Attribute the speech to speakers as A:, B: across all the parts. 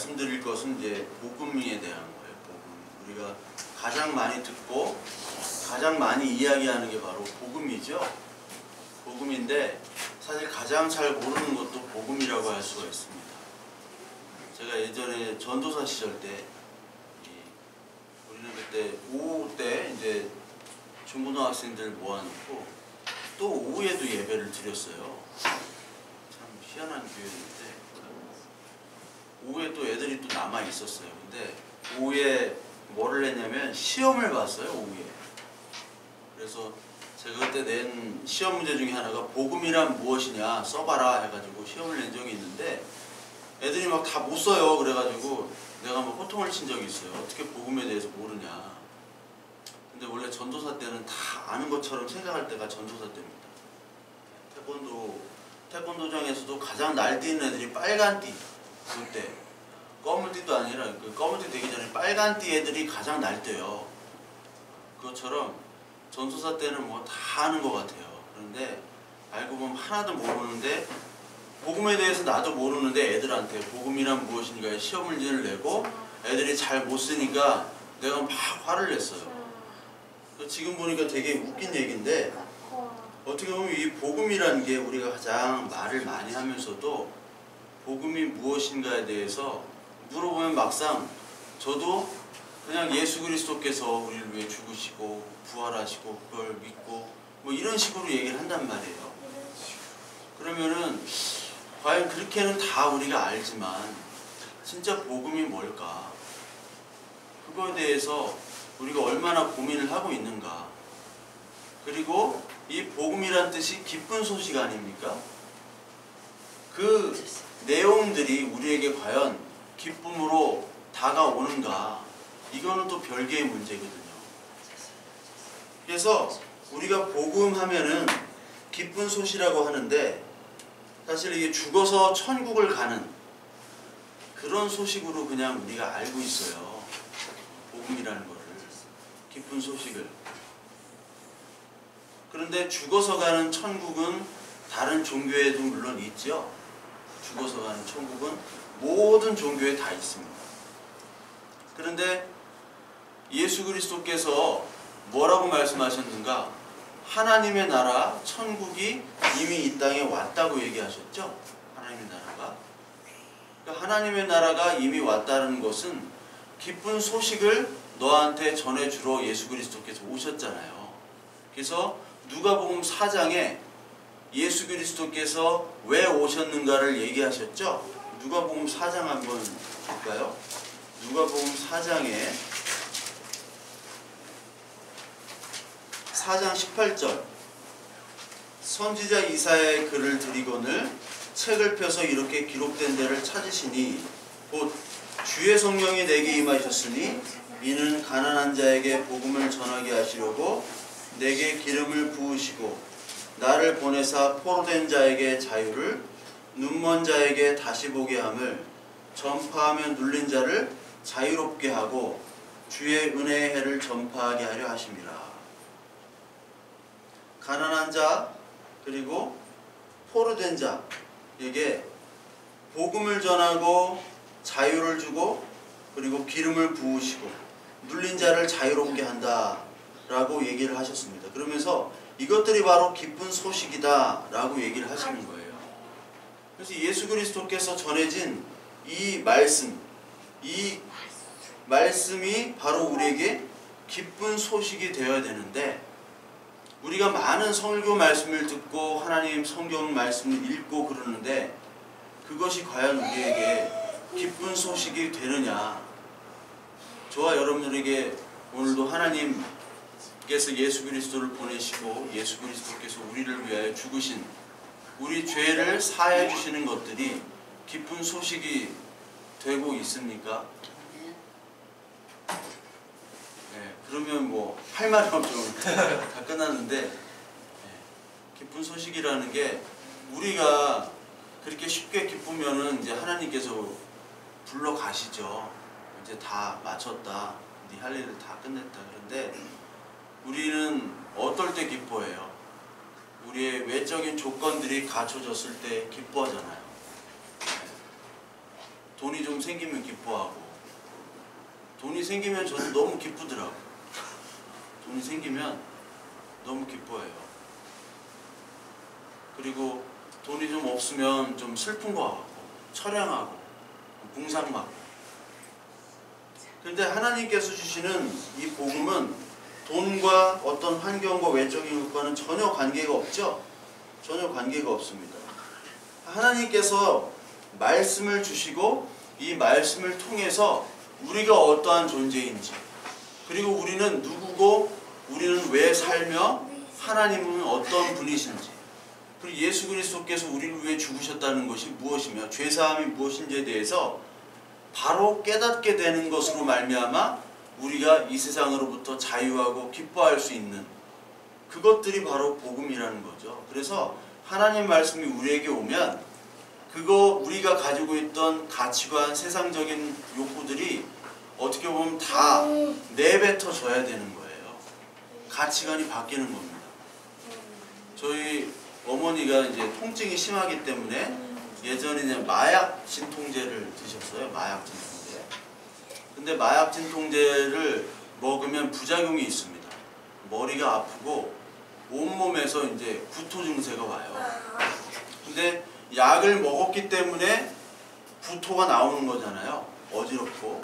A: 말씀드릴 것은 이제 복음에 대한 거예요. 복음. 우리가 가장 많이 듣고 가장 많이 이야기하는 게 바로 복음이죠. 복음인데 사실 가장 잘 모르는 것도 복음이라고 할 수가 있습니다. 제가 예전에 전도사 시절 때 우리는 그때 오후 때 이제 중고등학생들 모아놓고 또 오후에도 예배를 드렸어요. 참 희한한 교회인데 오후에 또 애들이 또 남아 있었어요. 근데 오후에 뭐를 했냐면 시험을 봤어요. 오후에. 그래서 제가 그때 낸 시험 문제 중에 하나가 복음이란 무엇이냐 써봐라 해가지고 시험을 낸 적이 있는데 애들이 막 다 못 써요. 그래가지고 내가 뭐 호통을 친 적이 있어요. 어떻게 복음에 대해서 모르냐. 근데 원래 전도사 때는 다 아는 것처럼 생각할 때가 전도사 때입니다. 태권도장에서도 가장 날뛰는 애들이 빨간 띠. 그때 검은 띠도 아니라 그 검은 띠 되기 전에 빨간 띠 애들이 가장 날뛰어요. 그것처럼 전도사 때는 뭐 다 아는 것 같아요. 그런데 알고 보면 하나도 모르는데 복음에 대해서 나도 모르는데 애들한테 복음이란 무엇인가에 시험 문제를 내고 애들이 잘 못 쓰니까 내가 막 화를 냈어요. 지금 보니까 되게 웃긴 얘기인데 어떻게 보면 이 복음이라는 게 우리가 가장 말을 많이 하면서도 복음이 무엇인가에 대해서 물어보면 막상 저도 그냥 예수 그리스도께서 우리를 위해 죽으시고 부활하시고 그걸 믿고 뭐 이런 식으로 얘기를 한단 말이에요. 그러면은 과연 그렇게는 다 우리가 알지만 진짜 복음이 뭘까? 그거에 대해서 우리가 얼마나 고민을 하고 있는가? 그리고 이 복음이란 뜻이 기쁜 소식 아닙니까? 그 내용들이 우리에게 과연 기쁨으로 다가오는가? 이거는 또 별개의 문제거든요. 그래서 우리가 복음하면은 기쁜 소식이라고 하는데 사실 이게 죽어서 천국을 가는 그런 소식으로 그냥 우리가 알고 있어요. 복음이라는 거를. 기쁜 소식을. 그런데 죽어서 가는 천국은 다른 종교에도 물론 있죠. 죽어서 가는 천국은 모든 종교에 다 있습니다. 그런데 예수 그리스도께서 뭐라고 말씀하셨는가? 하나님의 나라, 천국이 이미 이 땅에 왔다고 얘기하셨죠? 하나님의 나라가. 그러니까 하나님의 나라가 이미 왔다는 것은 기쁜 소식을 너한테 전해주러 예수 그리스도께서 오셨잖아요. 그래서 누가복음 4장에 예수 그리스도께서 왜 오셨는가를 얘기하셨죠? 누가복음 4장 한번 볼까요? 누가복음 4장에 4장 18절 선지자 이사야의 글을 드리거늘 책을 펴서 이렇게 기록된 데를 찾으시니 곧 주의 성령이 내게 임하셨으니 이는 가난한 자에게 복음을 전하게 하시려고 내게 기름을 부으시고 나를 보내사 포로된 자에게 자유를 눈먼 자에게 다시 보게 함을 전파하며 눌린 자를 자유롭게 하고 주의 은혜의 해를 전파하게 하려 하심이라. 가난한 자 그리고 포로된 자에게 복음을 전하고 자유를 주고 그리고 기름을 부으시고 눌린 자를 자유롭게 한다 라고 얘기를 하셨습니다. 그러면서 이것들이 바로 기쁜 소식이다 라고 얘기를 하시는 거예요. 그래서 예수 그리스도께서 전해진 이 말씀이 바로 우리에게 기쁜 소식이 되어야 되는데 우리가 많은 설교 말씀을 듣고 하나님 성경 말씀을 읽고 그러는데 그것이 과연 우리에게 기쁜 소식이 되느냐. 저와 여러분들에게 오늘도 하나님께서 예수 그리스도를 보내시고 예수 그리스도께서 우리를 위하여 죽으신 우리 죄를 사해 주시는 것들이 기쁜 소식이 되고 있습니까? 네, 그러면 뭐 할 말이 없죠. 다 끝났는데 네, 기쁜 소식이라는 게 우리가 그렇게 쉽게 기쁘면은 이제 하나님께서 불러 가시죠. 이제 다 마쳤다. 네 할 일을 다 끝냈다. 그런데 우리는 어떨 때 기뻐해요? 우리의 외적인 조건들이 갖춰졌을 때 기뻐하잖아요. 돈이 좀 생기면 기뻐하고, 돈이 생기면 저도 너무 기쁘더라고. 돈이 생기면 너무 기뻐해요. 그리고 돈이 좀 없으면 좀 슬픈 거 같고, 처량하고, 궁상맞고. 그런데 하나님께서 주시는 이 복음은 돈과 어떤 환경과 외적인 것과는 전혀 관계가 없죠? 전혀 관계가 없습니다. 하나님께서 말씀을 주시고 이 말씀을 통해서 우리가 어떠한 존재인지, 그리고 우리는 누구고 우리는 왜 살며 하나님은 어떤 분이신지, 그리고 예수 그리스도께서 우리를 위해 죽으셨다는 것이 무엇이며 죄사함이 무엇인지에 대해서 바로 깨닫게 되는 것으로 말미암아 우리가 이 세상으로부터 자유하고 기뻐할 수 있는 그것들이 바로 복음이라는 거죠. 그래서 하나님 말씀이 우리에게 오면 그거 우리가 가지고 있던 가치관, 세상적인 욕구들이 어떻게 보면 다 내뱉어져야 되는 거예요. 가치관이 바뀌는 겁니다. 저희 어머니가 이제 통증이 심하기 때문에 예전에 이제 마약 진통제를 드셨어요. 마약 진통제. 근데 마약 진통제를 먹으면 부작용이 있습니다. 머리가 아프고 온몸에서 이제 구토 증세가 와요. 근데 약을 먹었기 때문에 구토가 나오는 거잖아요. 어지럽고.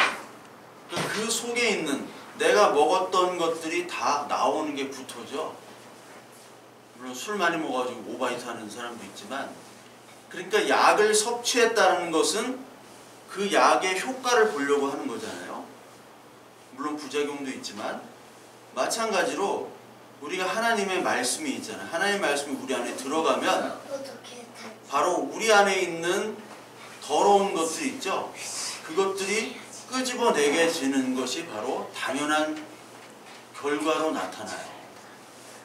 A: 그 속에 있는 내가 먹었던 것들이 다 나오는 게 구토죠. 물론 술 많이 먹어가지고 오바이트 하는 사람도 있지만, 그러니까 약을 섭취했다는 것은 그 약의 효과를 보려고 하는 거잖아요. 물론 부작용도 있지만 마찬가지로 우리가 하나님의 말씀이 있잖아요. 하나님의 말씀이 우리 안에 들어가면 바로 우리 안에 있는 더러운 것들이 있죠. 그것들이 끄집어내게지는 것이 바로 당연한 결과로 나타나요.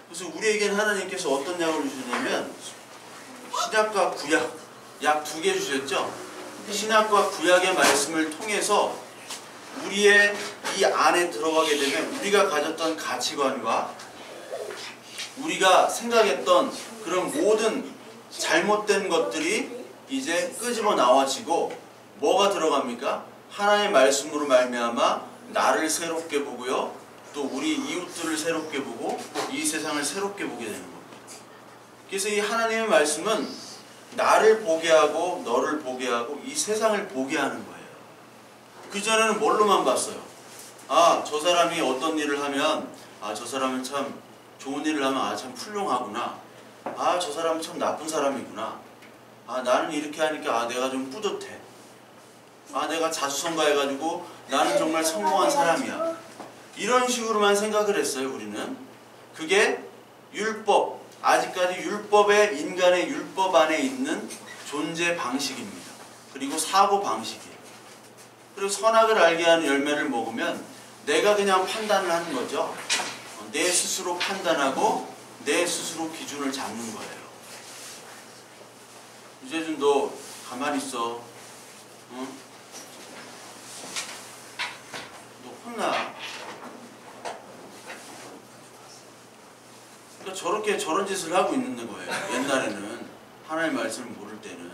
A: 그래서 우리에게는 하나님께서 어떤 약을 주셨냐면 신약과 구약, 약 2개 주셨죠. 신약과 구약의 말씀을 통해서 우리의 이 안에 들어가게 되면 우리가 가졌던 가치관과 우리가 생각했던 그런 모든 잘못된 것들이 이제 끄집어 나와지고 뭐가 들어갑니까? 하나님의 말씀으로 말미암아 나를 새롭게 보고요, 또 우리 이웃들을 새롭게 보고 이 세상을 새롭게 보게 되는 겁니다. 그래서 이 하나님의 말씀은 나를 보게 하고 너를 보게 하고 이 세상을 보게 하는 거예요. 그전에는 뭘로만 봤어요? 아, 저 사람이 어떤 일을 하면 아, 저 사람은 참 좋은 일을 하면 아, 참 훌륭하구나. 아, 저 사람은 참 나쁜 사람이구나. 아, 나는 이렇게 하니까 아, 내가 좀 뿌듯해. 아, 내가 자수성가해가지고 나는 정말 성공한 사람이야. 이런 식으로만 생각을 했어요. 우리는. 그게 율법, 아직까지 율법의 인간의 율법 안에 있는 존재 방식입니다. 그리고 사고 방식이에요. 그리고 선악을 알게 하는 열매를 먹으면 내가 그냥 판단을 하는 거죠. 내 스스로 판단하고 내 스스로 기준을 잡는 거예요. 유재준, 너 가만히 있어. 응? 너 혼나. 그러니까 저렇게 저런 짓을 하고 있는 거예요. 옛날에는 하나님의 말씀을 모를 때는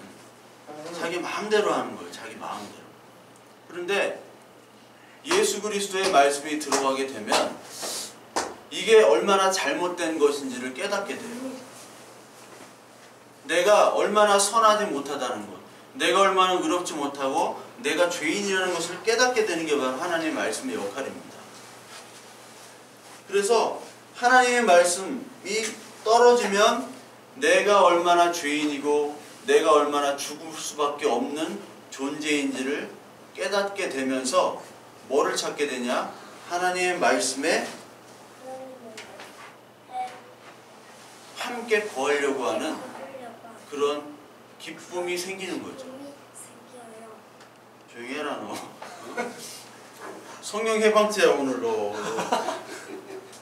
A: 자기 마음대로 하는 거예요. 자기 마음대로. 그런데 예수 그리스도의 말씀이 들어가게 되면 이게 얼마나 잘못된 것인지를 깨닫게 돼요. 내가 얼마나 선하지 못하다는 것, 내가 얼마나 의롭지 못하고 내가 죄인이라는 것을 깨닫게 되는 게 바로 하나님의 말씀의 역할입니다. 그래서 하나님의 말씀이 떨어지면 내가 얼마나 죄인이고 내가 얼마나 죽을 수밖에 없는 존재인지를 깨닫게 되면서 뭐를 찾게 되냐? 하나님의 말씀에 함께 거하려고 하는 그런 기쁨이 생기는 거죠. 조용히 해라 너. 성령 해방죄야 오늘 너.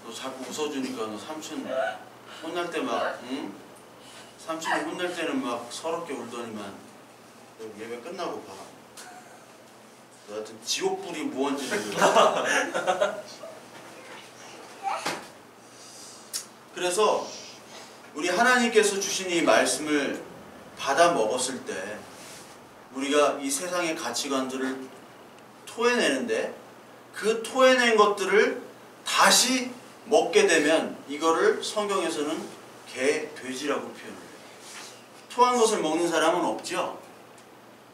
A: 너 자꾸 웃어주니까 너 삼촌 혼날 때 막 응? 삼촌이 혼날 때는 막 서럽게 울더니만 예배 끝나고 봐. 너 하여튼 지옥불이 무언지를. 그래서 우리 하나님께서 주신 이 말씀을 받아 먹었을 때 우리가 이 세상의 가치관들을 토해내는데 그 토해낸 것들을 다시 먹게 되면 이거를 성경에서는 개, 돼지라고 표현을 해요. 토한 것을 먹는 사람은 없죠.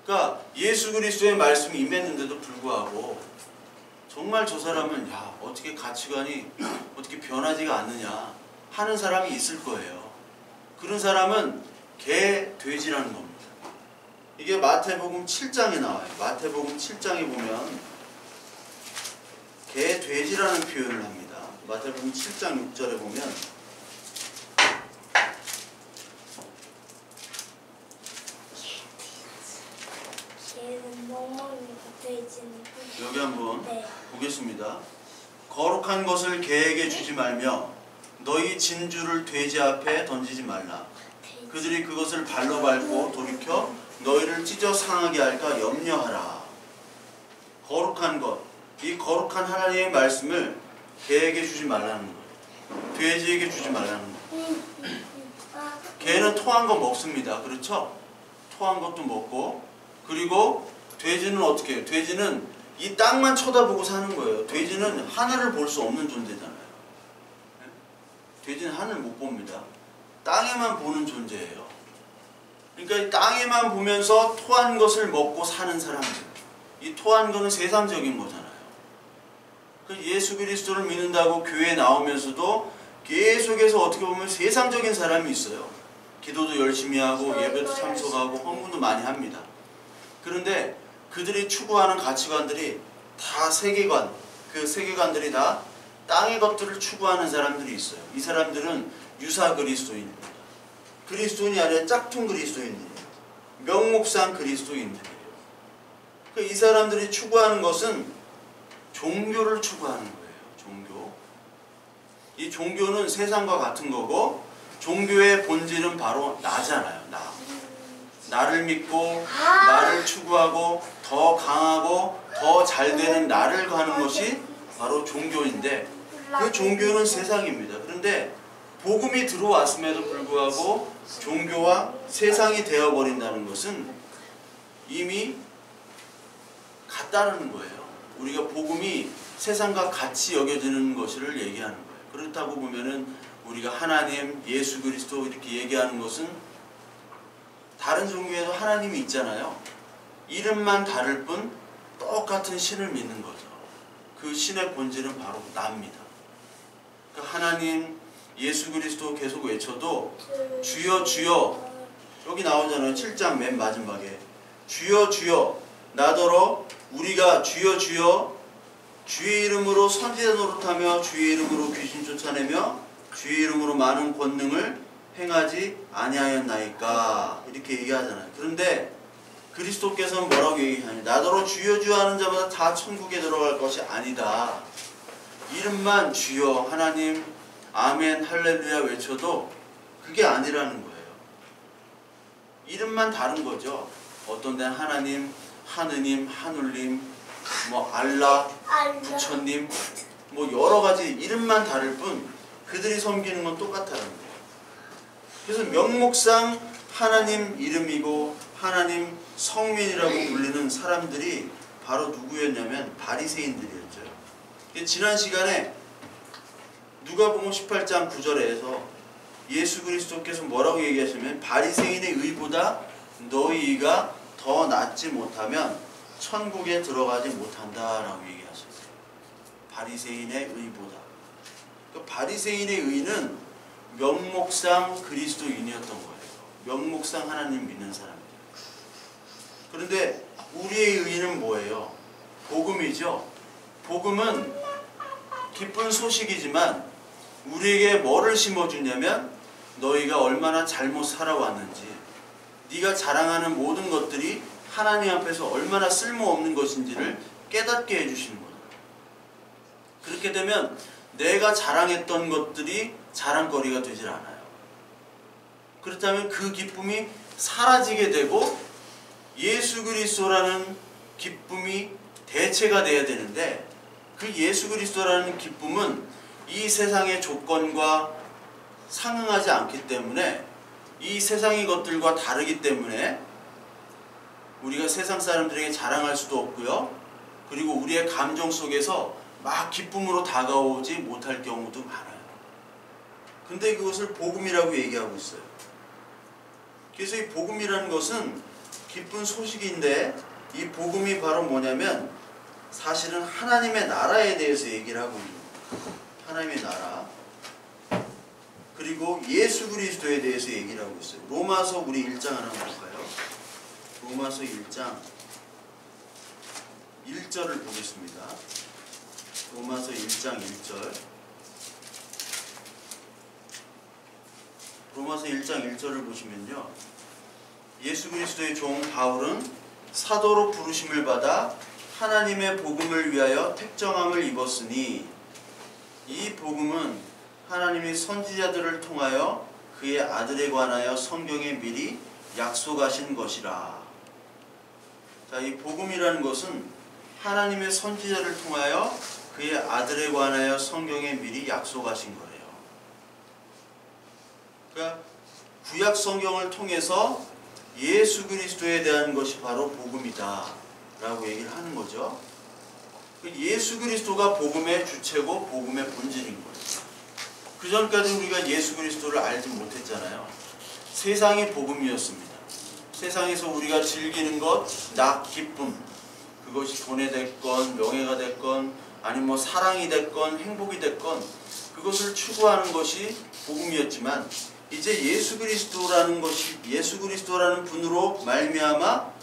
A: 그러니까 예수 그리스도의 말씀이 임했는데도 불구하고 정말 저 사람은 야 어떻게 가치관이 어떻게 변하지가 않느냐 하는 사람이 있을 거예요. 그런 사람은 개, 돼지라는 겁니다. 이게 마태복음 7장에 나와요. 마태복음 7장에 보면 개, 돼지라는 표현을 합니다. 마태복음 7장 6절에 보면 여기 한번 보겠습니다. 거룩한 것을 개에게 주지 말며 너희 진주를 돼지 앞에 던지지 말라. 그들이 그것을 발로 밟고 돌이켜 너희를 찢어 상하게 할까 염려하라. 거룩한 것, 이 거룩한 하나님의 말씀을 개에게 주지 말라는 거예요. 돼지에게 주지 말라는 거예요. 개는 토한 거 먹습니다. 그렇죠? 토한 것도 먹고, 그리고 돼지는 어떻게 해요? 돼지는 이 땅만 쳐다보고 사는 거예요. 돼지는 하늘을 볼 수 없는 존재잖아요. 돼지는 하늘 못 봅니다. 땅에만 보는 존재예요. 그러니까 이 땅에만 보면서 토한 것을 먹고 사는 사람들. 이 토한 거는 세상적인 거잖아요. 예수 그리스도를 믿는다고 교회에 나오면서도 계속해서 어떻게 보면 세상적인 사람이 있어요. 기도도 열심히 하고 예배도 참석하고 헌금도 많이 합니다. 그런데 그들이 추구하는 가치관들이 다 세계관, 그 세계관들이 다 땅의 것들을 추구하는 사람들이 있어요. 이 사람들은 유사 그리스도인입니다. 그리스도인이 아니라 짝퉁 그리스도인이에요. 명목상 그리스도인들이에요. 이 사람들이 추구하는 것은 종교를 추구하는 거예요. 종교. 이 종교는 세상과 같은 거고 종교의 본질은 바로 나잖아요. 나. 나를 믿고 나를 추구하고 더 강하고 더 잘되는 나를 가는 것이 바로 종교인데 그 종교는 세상입니다. 그런데 복음이 들어왔음에도 불구하고 종교와 세상이 되어버린다는 것은 이미 같다는 거예요. 우리가 복음이 세상과 같이 여겨지는 것을 얘기하는 거예요. 그렇다고 보면은 우리가 하나님, 예수 그리스도 이렇게 얘기하는 것은 다른 종교에도 하나님이 있잖아요. 이름만 다를 뿐 똑같은 신을 믿는 거죠. 그 신의 본질은 바로 나입니다. 그 하나님, 예수 그리스도 계속 외쳐도 주여 주여 여기 나오잖아요. 7장 맨 마지막에 주여 주여 나더러 우리가 주여 주여 주의 이름으로 선지자 노릇하며 주의 이름으로 귀신 쫓아내며 주의 이름으로 많은 권능을 행하지 아니하였나이까 이렇게 얘기하잖아요. 그런데 그리스도께서는 뭐라고 얘기하냐? 나더러 주여 주여 하는 자마다 다 천국에 들어갈 것이 아니다. 이름만 주여 하나님 아멘 할렐루야 외쳐도 그게 아니라는 거예요. 이름만 다른 거죠. 어떤 데는 하나님, 하느님, 하눌님, 뭐 알라, 부처님 뭐 여러 가지 이름만 다를 뿐 그들이 섬기는 건 똑같다는 거예요. 그래서 명목상 하나님 이름이고 하나님 성민이라고 불리는 사람들이 바로 누구였냐면 바리새인들이었죠. 지난 시간에 누가복음 18장 9절에서 예수 그리스도께서 뭐라고 얘기하시면 바리새인의 의보다 너희가 더 낫지 못하면 천국에 들어가지 못한다라고 얘기하셨어요. 바리새인의 의보다. 그러니까 바리새인의 의는 명목상 그리스도인이었던 거예요. 명목상 하나님 믿는 사람이에요. 그런데 우리의 의는 뭐예요? 복음이죠. 복음은 기쁜 소식이지만 우리에게 뭐를 심어주냐면 너희가 얼마나 잘못 살아왔는지 네가 자랑하는 모든 것들이 하나님 앞에서 얼마나 쓸모없는 것인지를 깨닫게 해주시는 거예요. 그렇게 되면 내가 자랑했던 것들이 자랑거리가 되질 않아요. 그렇다면 그 기쁨이 사라지게 되고 예수 그리스도라는 기쁨이 대체가 돼야 되는데 그 예수 그리스도라는 기쁨은 이 세상의 조건과 상응하지 않기 때문에 이 세상의 것들과 다르기 때문에 우리가 세상 사람들에게 자랑할 수도 없고요. 그리고 우리의 감정 속에서 막 기쁨으로 다가오지 못할 경우도 많아요. 근데 그것을 복음이라고 얘기하고 있어요. 그래서 이 복음이라는 것은 기쁜 소식인데, 이 복음이 바로 뭐냐면 사실은 하나님의 나라에 대해서 얘기를 하고 있는 거예요. 하나님의 나라, 그리고 예수 그리스도에 대해서 얘기를 하고 있어요. 로마서 우리 1장 하나 볼까요? 로마서 1장 1절을 보겠습니다. 로마서 1장 1절. 로마서 1장 1절을 보시면요, 예수 그리스도의 종 바울은 사도로 부르심을 받아 하나님의 복음을 위하여 택정함을 입었으니, 이 복음은 하나님이 선지자들을 통하여 그의 아들에 관하여 성경에 미리 약속하신 것이라. 자, 이 복음이라는 것은 하나님의 선지자를 통하여 그의 아들에 관하여 성경에 미리 약속하신 거예요. 그러니까 구약 성경을 통해서 예수 그리스도에 대한 것이 바로 복음이다 라고 얘기를 하는 거죠. 예수 그리스도가 복음의 주체고 복음의 본질인 거예요. 그 전까지 우리가 예수 그리스도를 알지 못했잖아요. 세상이 복음이었습니다. 세상에서 우리가 즐기는 것, 낙, 기쁨, 그것이 돈이 됐건 명예가 됐건 아니면 뭐 사랑이 됐건 행복이 됐건 그것을 추구하는 것이 복음이었지만, 이제 예수 그리스도라는 것이, 예수 그리스도라는 분으로 말미암아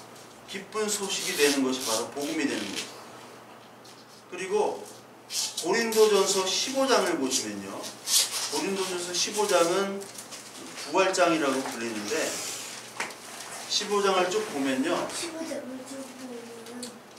A: 기쁜 소식이 되는 것이 바로 복음이 되는 거예요. 그리고 고린도전서 15장을 보시면요, 고린도전서 15장은 부활장이라고 불리는데, 15장을 쭉 보면요,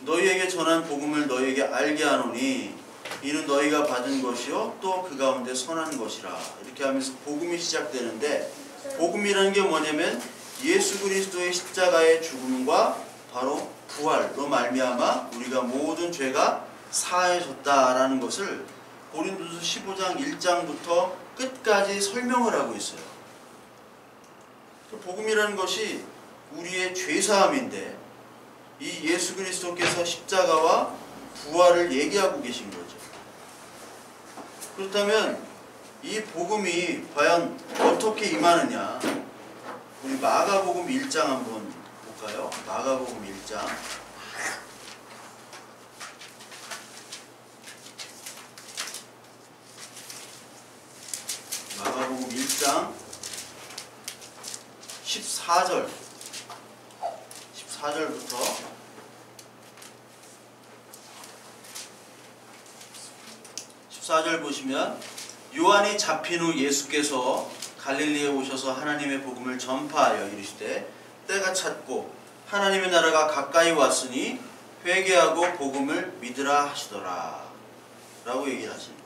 A: 너희에게 전한 복음을 너희에게 알게 하노니 이는 너희가 받은 것이요 또 그 가운데 선한 것이라. 이렇게 하면서 복음이 시작되는데, 복음이라는 게 뭐냐면 예수 그리스도의 십자가의 죽음과 바로 부활로 말미암아 우리가 모든 죄가 사해졌다라는 것을 고린도서 15장 1장부터 끝까지 설명을 하고 있어요. 복음이라는 것이 우리의 죄사함인데, 이 예수 그리스도께서 십자가와 부활을 얘기하고 계신 거죠. 그렇다면 이 복음이 과연 어떻게 임하느냐, 우리 마가복음 1장 한번 볼까요? 마가복음 1장. 마가복음 1장 14절부터 14절 보시면, 요한이 잡힌 후 예수께서 갈릴리에 오셔서 하나님의 복음을 전파하여 이르시되 때가 찼고 하나님의 나라가 가까이 왔으니 회개하고 복음을 믿으라 하시더라 라고 얘기를 하십니다.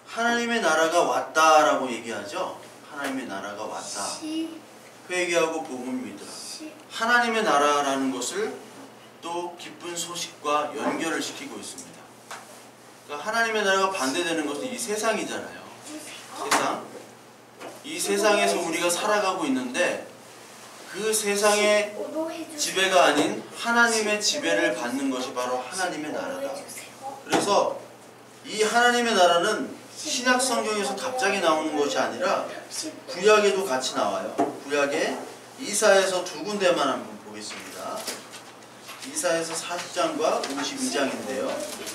A: 하나님의 나라가 왔다라고 얘기하죠. 하나님의 나라가 왔다. 회개하고 복음을 믿으라. 하나님의 나라라는 것을 또 기쁜 소식과 연결을 시키고 있습니다. 그러니까 하나님의 나라가 반대되는 것은 이 세상이잖아요. 세상. 이 세상에서 우리가 살아가고 있는데, 그 세상의 지배가 아닌 하나님의 지배를 받는 것이 바로 하나님의 나라다. 그래서 이 하나님의 나라는 신약 성경에서 갑자기 나오는 것이 아니라 구약에도 같이 나와요. 구약에 이사야서 두 군데만 한번 보겠습니다. 이사야서 40장과 52장인데요.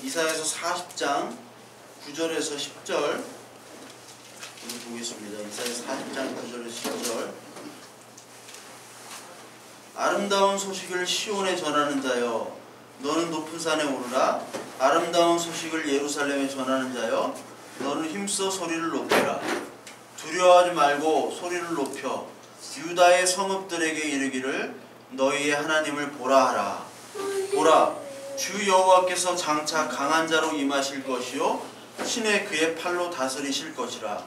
A: 이사야서 40장 9절에서 10절 보겠습니다. 이사야서 40장 9절에서 10절. 아름다운 소식을 시온에 전하는 자여, 너는 높은 산에 오르라. 아름다운 소식을 예루살렘에 전하는 자여, 너는 힘써 소리를 높이라. 두려워하지 말고 소리를 높여 유다의 성읍들에게 이르기를 너희의 하나님을 보라 하라. 보라, 주 여호와께서 장차 강한 자로 임하실 것이요 신의 그의 팔로 다스리실 것이라.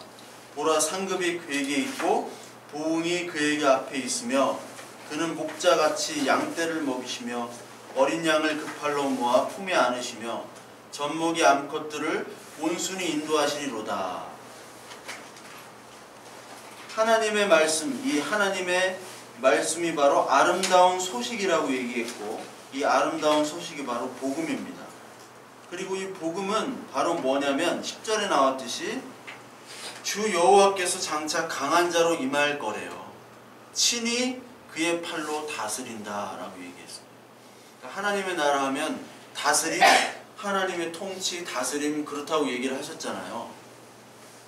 A: 보라, 상급이 그에게 있고 보응이 그에게 앞에 있으며 그는 목자같이 양떼를 먹이시며 어린 양을 그 팔로 모아 품에 안으시며 젖먹이 암컷들을 온순히 인도하시리로다. 하나님의 말씀, 이 하나님의 말씀이 바로 아름다운 소식이라고 얘기했고, 이 아름다운 소식이 바로 복음입니다. 그리고 이 복음은 바로 뭐냐면 10절에 나왔듯이 주 여호와께서 장차 강한 자로 임할 거래요. 친히 그의 팔로 다스린다 라고 얘기했습니다. 하나님의 나라 하면 다스림, 하나님의 통치, 다스림, 그렇다고 얘기를 하셨잖아요.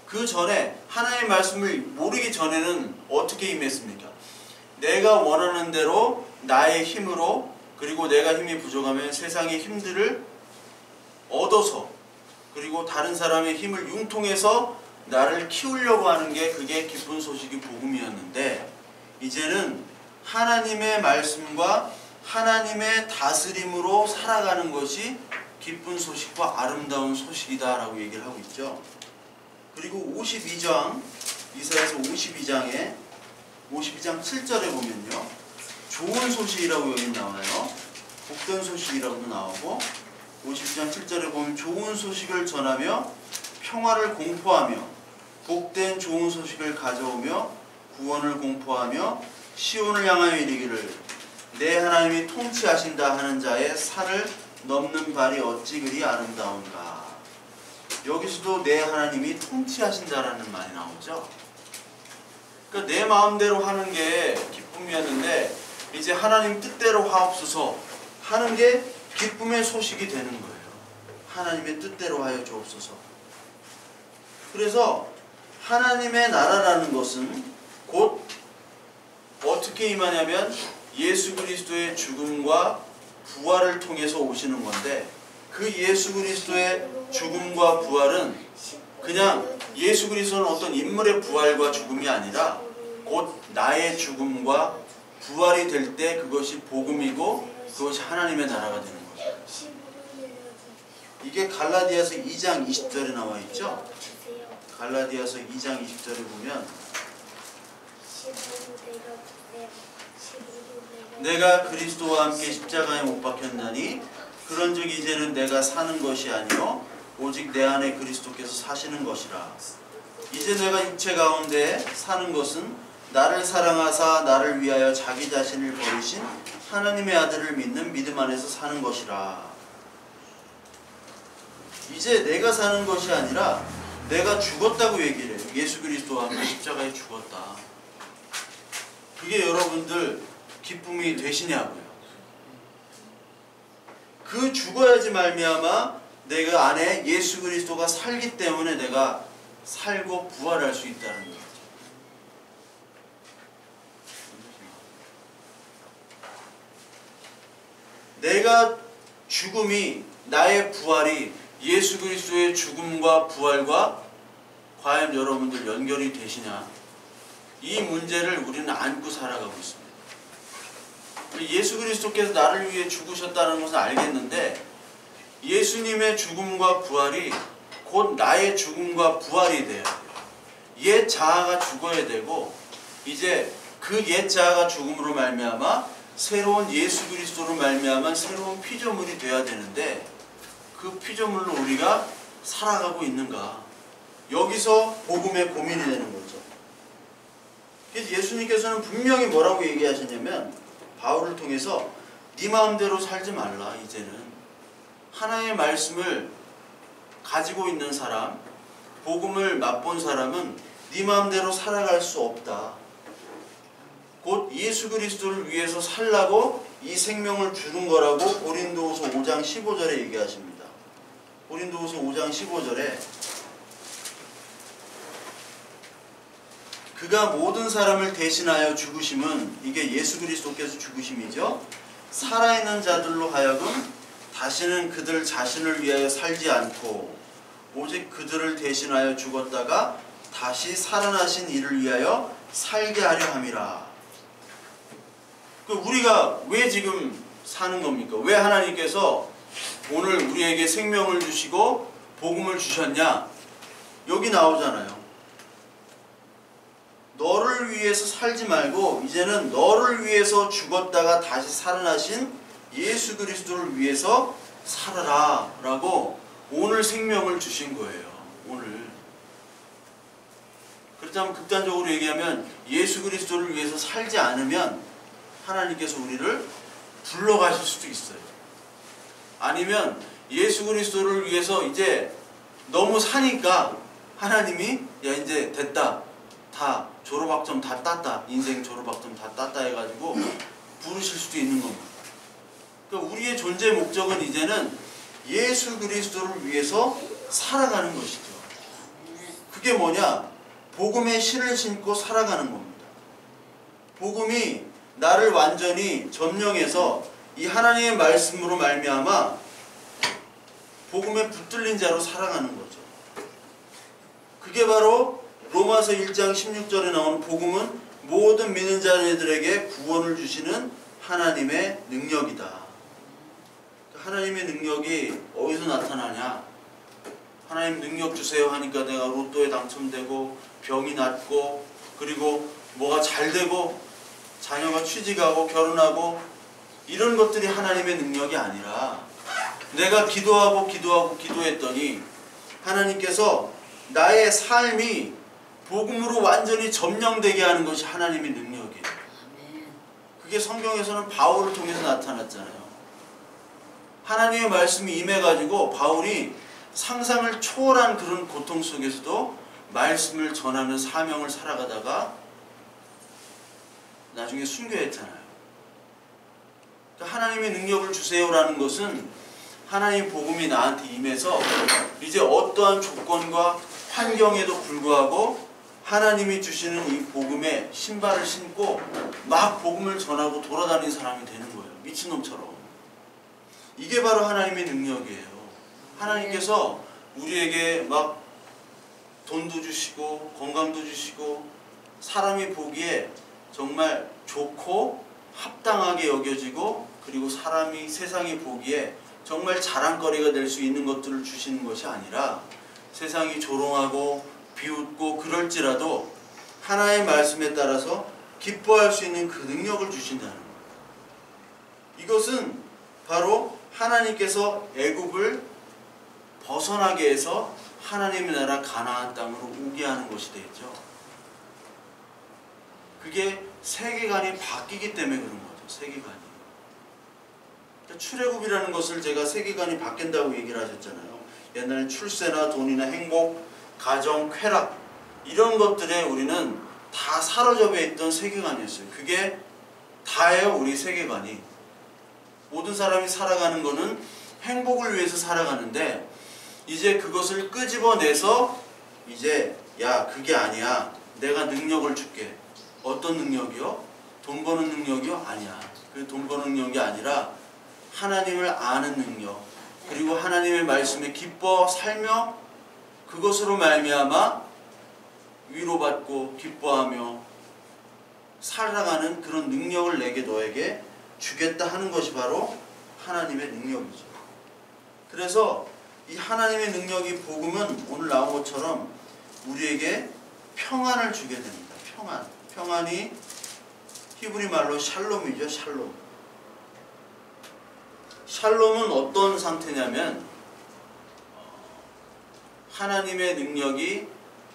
A: 그 전에 하나님의 말씀을 모르기 전에는 어떻게 임했습니까? 내가 원하는 대로 나의 힘으로, 그리고 내가 힘이 부족하면 세상의 힘들을 얻어서, 그리고 다른 사람의 힘을 융통해서 나를 키우려고 하는 게, 그게 기쁜 소식이 복음이었는데, 이제는 하나님의 말씀과 하나님의 다스림으로 살아가는 것이 기쁜 소식과 아름다운 소식이다 라고 얘기를 하고 있죠. 그리고 52장, 이사야서 52장 7절에 보면요, 좋은 소식이라고 여기 나와요. 복된 소식이라고도 나오고, 52장 7절에 보면 좋은 소식을 전하며 평화를 공포하며 복된 좋은 소식을 가져오며 구원을 공포하며 시온을 향하여 이르기를 내 하나님이 통치하신다 하는 자의 산을 넘는 발이 어찌 그리 아름다운가. 여기서도 내 하나님이 통치하신다라는 말이 나오죠. 그러니까 내 마음대로 하는 게 기쁨이었는데 이제 하나님 뜻대로 하옵소서 하는 게 기쁨의 소식이 되는 거예요. 하나님의 뜻대로 하여 주옵소서. 그래서 하나님의 나라라는 것은 곧 어떻게 임하냐면 예수 그리스도의 죽음과 부활을 통해서 오시는 건데, 그 예수 그리스도의 죽음과 부활은 그냥 예수 그리스도는 어떤 인물의 부활과 죽음이 아니라 곧 나의 죽음과 부활이 될 때 그것이 복음이고 그것이 하나님의 나라가 되는 거예요. 이게 갈라디아서 2장 20절에 나와 있죠. 갈라디아서 2장 20절에 보면 내가 그리스도와 함께 십자가에 못 박혔나니 그런즉 이제는 내가 사는 것이 아니요 오직 내 안에 그리스도께서 사시는 것이라. 이제 내가 육체 가운데 사는 것은 나를 사랑하사 나를 위하여 자기 자신을 버리신 하나님의 아들을 믿는 믿음 안에서 사는 것이라. 이제 내가 사는 것이 아니라 내가 죽었다고 얘기를 해요. 예수 그리스도와 함께 십자가에 죽었다. 그게 여러분들 기쁨이 되시냐고요. 그 죽어야지 말미암아 내가 안에 예수 그리스도가 살기 때문에 내가 살고 부활할 수 있다는 거죠. 내가 죽음이, 나의 부활이 예수 그리스도의 죽음과 부활과 과연 여러분들 연결이 되시냐? 이 문제를 우리는 안고 살아가고 있습니다. 예수 그리스도께서 나를 위해 죽으셨다는 것은 알겠는데 예수님의 죽음과 부활이 곧 나의 죽음과 부활이 돼야 돼요. 옛 자아가 죽어야 되고 이제 그 옛 자아가 죽음으로 말미암아 새로운 예수 그리스도로 말미암아 새로운 피조물이 돼야 되는데 그 피조물로 우리가 살아가고 있는가? 여기서 복음의 고민이 되는 거죠. 그래서 예수님께서는 분명히 뭐라고 얘기하셨냐면 바울을 통해서 네 마음대로 살지 말라. 이제는 하나님의 말씀을 가지고 있는 사람, 복음을 맛본 사람은 네 마음대로 살아갈 수 없다. 곧 예수 그리스도를 위해서 살라고 이 생명을 주는 거라고 고린도후서 5장 15절에 얘기하십니다. 고린도후서 5장 15절에 그가 모든 사람을 대신하여 죽으심은, 이게 예수 그리스도께서 죽으심이죠. 살아있는 자들로 하여금 다시는 그들 자신을 위하여 살지 않고 오직 그들을 대신하여 죽었다가 다시 살아나신 이를 위하여 살게 하려 함이라. 우리가 왜 지금 사는 겁니까? 왜 하나님께서 오늘 우리에게 생명을 주시고 복음을 주셨냐? 여기 나오잖아요. 너를 위해서 살지 말고 이제는 너를 위해서 죽었다가 다시 살아나신 예수 그리스도를 위해서 살아라 라고 오늘 생명을 주신 거예요. 오늘. 그렇다면 극단적으로 얘기하면 예수 그리스도를 위해서 살지 않으면 하나님께서 우리를 불러가실 수도 있어요. 아니면 예수 그리스도를 위해서 이제 너무 사니까 하나님이 야 이제 됐다, 다 졸업학점 다 땄다, 인생 졸업학점 다 땄다 해가지고 부르실 수도 있는 겁니다. 그러니까 우리의 존재 목적은 이제는 예수 그리스도를 위해서 살아가는 것이죠. 그게 뭐냐? 복음의 실을 신고 살아가는 겁니다. 복음이 나를 완전히 점령해서 이 하나님의 말씀으로 말미암아 복음에 붙들린 자로 살아가는 거죠. 그게 바로 로마서 1장 16절에 나오는 복음은 모든 믿는 자들에게 구원을 주시는 하나님의 능력이다. 하나님의 능력이 어디서 나타나냐? 하나님 능력 주세요 하니까 내가 로또에 당첨되고 병이 낫고 그리고 뭐가 잘 되고 자녀가 취직하고 결혼하고 이런 것들이 하나님의 능력이 아니라 내가 기도했더니 하나님께서 나의 삶이 복음으로 완전히 점령되게 하는 것이 하나님의 능력이에요. 그게 성경에서는 바울을 통해서 나타났잖아요. 하나님의 말씀이 임해가지고 바울이 상상을 초월한 그런 고통 속에서도 말씀을 전하는 사명을 살아가다가 나중에 순교했잖아요. 그러니까 하나님의 능력을 주세요라는 것은 하나님 복음이 나한테 임해서 이제 어떠한 조건과 환경에도 불구하고 하나님이 주시는 이 복음에 신발을 신고 막 복음을 전하고 돌아다니는 사람이 되는 거예요. 미친놈처럼. 이게 바로 하나님의 능력이에요. 하나님께서 우리에게 막 돈도 주시고 건강도 주시고 사람이 보기에 정말 좋고 합당하게 여겨지고 그리고 사람이 세상이 보기에 정말 자랑거리가 될 수 있는 것들을 주시는 것이 아니라 세상이 조롱하고 비웃고 그럴지라도 하나의 말씀에 따라서 기뻐할 수 있는 그 능력을 주신다는 거예요. 이것은 바로 하나님께서 애굽을 벗어나게 해서 하나님의 나라 가나안 땅으로 오게 하는 것이 되죠. 그게 세계관이 바뀌기 때문에 그런 거죠. 세계관이. 그러니까 출애굽이라는 것을 제가 세계관이 바뀐다고 얘기를 하셨잖아요. 옛날 출세나 돈이나 행복, 가정, 쾌락 이런 것들에 우리는 다 사로잡혀 있던 세계관이었어요. 그게 다예요. 우리 세계관이. 모든 사람이 살아가는 거는 행복을 위해서 살아가는데 이제 그것을 끄집어내서 이제 야 그게 아니야. 내가 능력을 줄게. 어떤 능력이요? 돈 버는 능력이요? 아니야. 그 돈 버는 능력이 아니라 하나님을 아는 능력 그리고 하나님의 말씀에 기뻐 살며 그것으로 말미암아 위로받고 기뻐하며 살아가는 그런 능력을 내게 너에게 주겠다 하는 것이 바로 하나님의 능력이죠. 그래서 이 하나님의 능력이 복음은 오늘 나온 것처럼 우리에게 평안을 주게 됩니다. 평안. 평안이 히브리 말로 샬롬이죠. 샬롬. 샬롬은 어떤 상태냐면 하나님의 능력이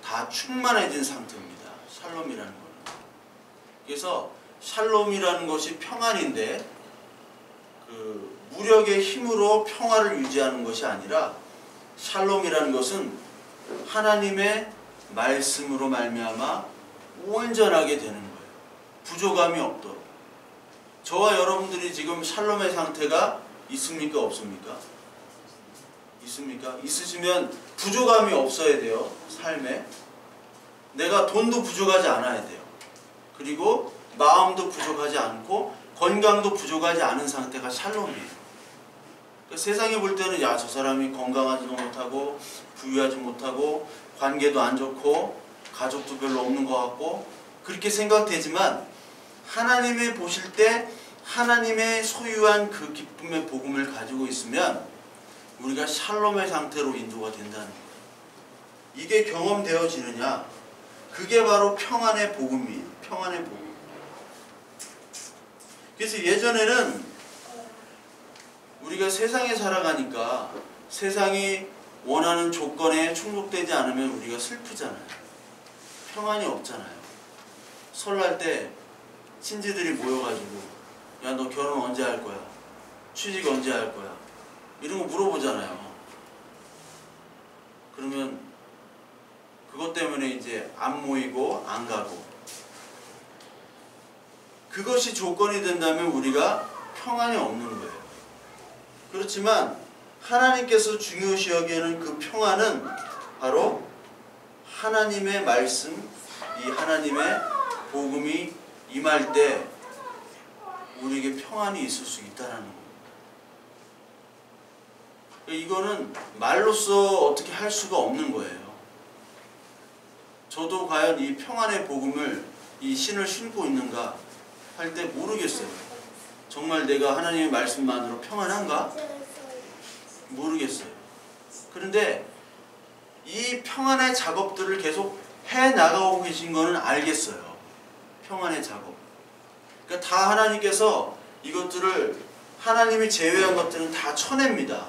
A: 다 충만해진 상태입니다. 샬롬이라는 거는. 그래서 샬롬이라는 것이 평안인데 그 무력의 힘으로 평화를 유지하는 것이 아니라 샬롬이라는 것은 하나님의 말씀으로 말미암아 온전하게 되는 거예요. 부족함이 없도록. 저와 여러분들이 지금 샬롬의 상태가 있습니까? 없습니까? 있습니까? 있으시면 부족함이 없어야 돼요. 삶에. 내가 돈도 부족하지 않아야 돼요. 그리고 마음도 부족하지 않고 건강도 부족하지 않은 상태가 샬롬이에요. 그러니까 세상에 볼 때는 야, 저 사람이 건강하지도 못하고 부유하지 못하고 관계도 안 좋고 가족도 별로 없는 것 같고 그렇게 생각되지만 하나님이 보실 때 하나님의 소유한 그 기쁨의 복음을 가지고 있으면 우리가 샬롬의 상태로 인도가 된다는 거예요. 이게 경험되어지느냐? 그게 바로 평안의 복음이에요. 평안의 복음. 그래서 예전에는 우리가 세상에 살아가니까 세상이 원하는 조건에 충족되지 않으면 우리가 슬프잖아요. 평안이 없잖아요. 설날 때 친지들이 모여가지고 야, 너 결혼 언제 할 거야? 취직 언제 할 거야? 이런 거 물어보잖아요. 그러면 그것 때문에 이제 안 모이고 안 가고, 그것이 조건이 된다면 우리가 평안이 없는 거예요. 그렇지만 하나님께서 중요시 여기는 그 평안은 바로 하나님의 말씀, 이 하나님의 복음이 임할 때 우리에게 평안이 있을 수 있다는 거예요. 이거는 말로써 어떻게 할 수가 없는 거예요. 저도 과연 이 평안의 복음을, 이 신을 신고 있는가 할 때 모르겠어요. 정말 내가 하나님의 말씀만으로 평안한가? 모르겠어요. 그런데 이 평안의 작업들을 계속 해 나가고 계신 거는 알겠어요. 평안의 작업. 그러니까 다 하나님께서 이것들을, 하나님이 제외한 것들은 다 쳐냅니다.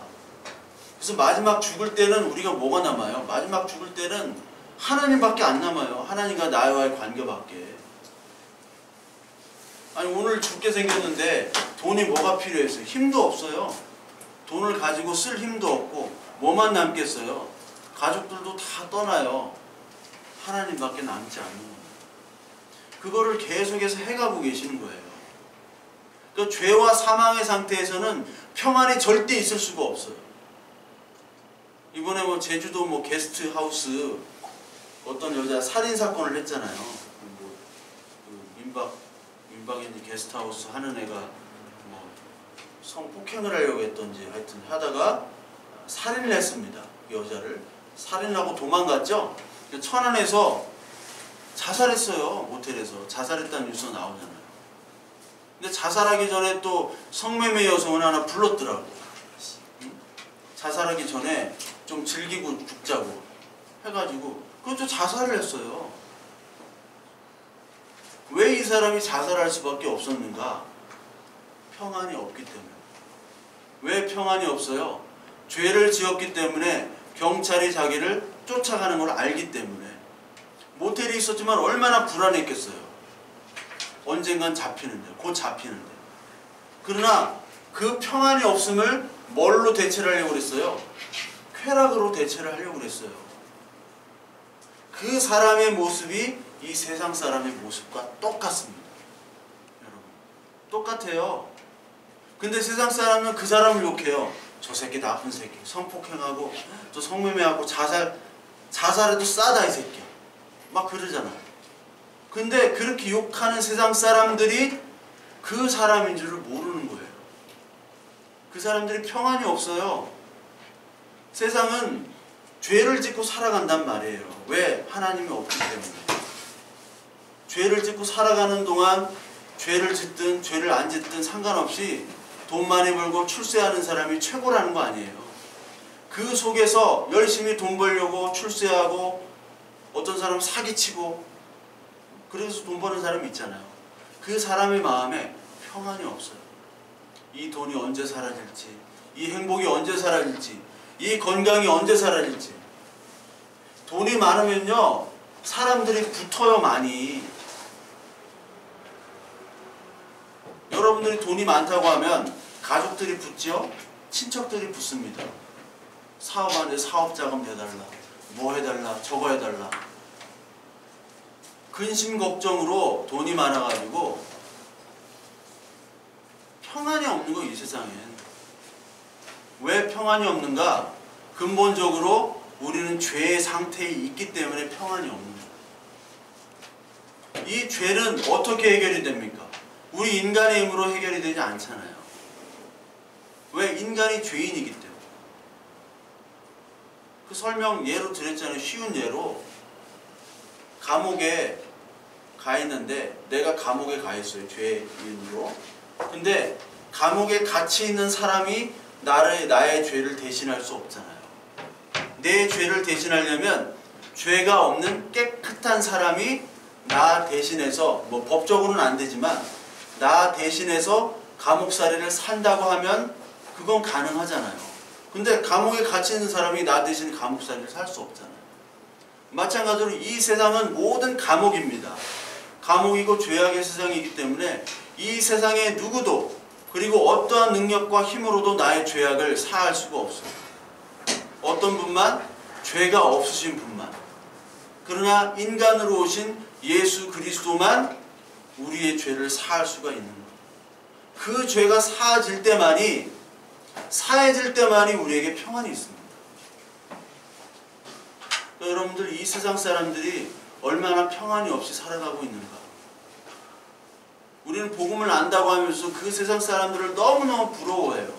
A: 그래서 마지막 죽을 때는 우리가 뭐가 남아요? 마지막 죽을 때는 하나님밖에 안 남아요. 하나님과 나와의 관계밖에. 아니, 오늘 죽게 생겼는데 돈이 뭐가 필요했어요? 힘도 없어요. 돈을 가지고 쓸 힘도 없고 뭐만 남겠어요? 가족들도 다 떠나요. 하나님밖에 남지 않는 거예요. 그거를 계속해서 해가고 계시는 거예요. 그러니까 죄와 사망의 상태에서는 평안이 절대 있을 수가 없어요. 이번에 뭐 제주도 뭐 게스트 하우스 어떤 여자 살인 사건을 했잖아요. 뭐 민박인 게스트하우스 하는 애가 뭐 성폭행을 하려고 했던지 하여튼 하다가 살인을 했습니다. 그 여자를 살인하고 도망갔죠. 천안에서 자살했어요. 모텔에서 자살했다는 뉴스 나오잖아요. 근데 자살하기 전에 또 성매매 여성을 하나 불렀더라고. 자살하기 전에 좀 즐기고 죽자고 해가지고 그것도 자살을 했어요. 왜 이 사람이 자살할 수밖에 없었는가? 평안이 없기 때문에. 왜 평안이 없어요? 죄를 지었기 때문에, 경찰이 자기를 쫓아가는 걸 알기 때문에. 모텔이 있었지만 얼마나 불안했겠어요. 언젠간 잡히는데, 곧 잡히는데. 그러나 그 평안이 없음을 뭘로 대체를 하려고 그랬어요? 쾌락으로 대체를 하려고 그랬어요. 그 사람의 모습이 이 세상 사람의 모습과 똑같습니다. 여러분, 똑같아요. 근데 세상 사람은 그 사람을 욕해요. 저 새끼 나쁜 새끼, 성폭행하고 또 성매매하고 자살해도 싸다 이 새끼, 막 그러잖아요. 근데 그렇게 욕하는 세상 사람들이 그 사람인 줄을 모르는 거예요. 그 사람들이 평안이 없어요. 세상은 죄를 짓고 살아간단 말이에요. 왜? 하나님이 없기 때문에. 죄를 짓고 살아가는 동안 죄를 짓든 죄를 안 짓든 상관없이 돈 많이 벌고 출세하는 사람이 최고라는 거 아니에요. 그 속에서 열심히 돈 벌려고 출세하고 어떤 사람 사기치고 그래서 돈 버는 사람이 있잖아요. 그 사람의 마음에 평안이 없어요. 이 돈이 언제 사라질지, 이 행복이 언제 사라질지, 이 건강이 언제 사라질지. 돈이 많으면요 사람들이 붙어요. 많이. 여러분들이 돈이 많다고 하면 가족들이 붙죠? 친척들이 붙습니다. 사업하는데 사업자금 내달라, 뭐 해달라, 저거 해달라. 근심 걱정으로 돈이 많아가지고 평안이 없는 거예요. 이 세상엔. 왜 평안이 없는가? 근본적으로 우리는 죄의 상태에 있기 때문에 평안이 없는 거예요. 이 죄는 어떻게 해결이 됩니까? 우리 인간의 힘으로 해결이 되지 않잖아요. 왜? 인간이 죄인이기 때문에. 그 설명 예로 드렸잖아요. 쉬운 예로. 감옥에 가 있는데, 내가 감옥에 가 있어요. 죄인으로. 근데 감옥에 갇혀 있는 사람이 나의 죄를 대신할 수 없잖아요. 내 죄를 대신하려면 죄가 없는 깨끗한 사람이 나 대신해서, 뭐 법적으로는 안 되지만 나 대신해서 감옥살이를 산다고 하면 그건 가능하잖아요. 근데 감옥에 갇혀 있는 사람이 나 대신 감옥살이를 살 수 없잖아요. 마찬가지로 이 세상은 모든 감옥입니다. 감옥이고 죄악의 세상이기 때문에 이 세상의 누구도, 그리고 어떠한 능력과 힘으로도 나의 죄악을 사할 수가 없어요. 어떤 분만? 죄가 없으신 분만. 그러나 인간으로 오신 예수 그리스도만 우리의 죄를 사할 수가 있는 거예요. 그 죄가 사해질 때만이 우리에게 평안이 있습니다. 여러분들, 이 세상 사람들이 얼마나 평안이 없이 살아가고 있는가. 우리는 복음을 안다고 하면서 그 세상 사람들을 너무너무 부러워해요.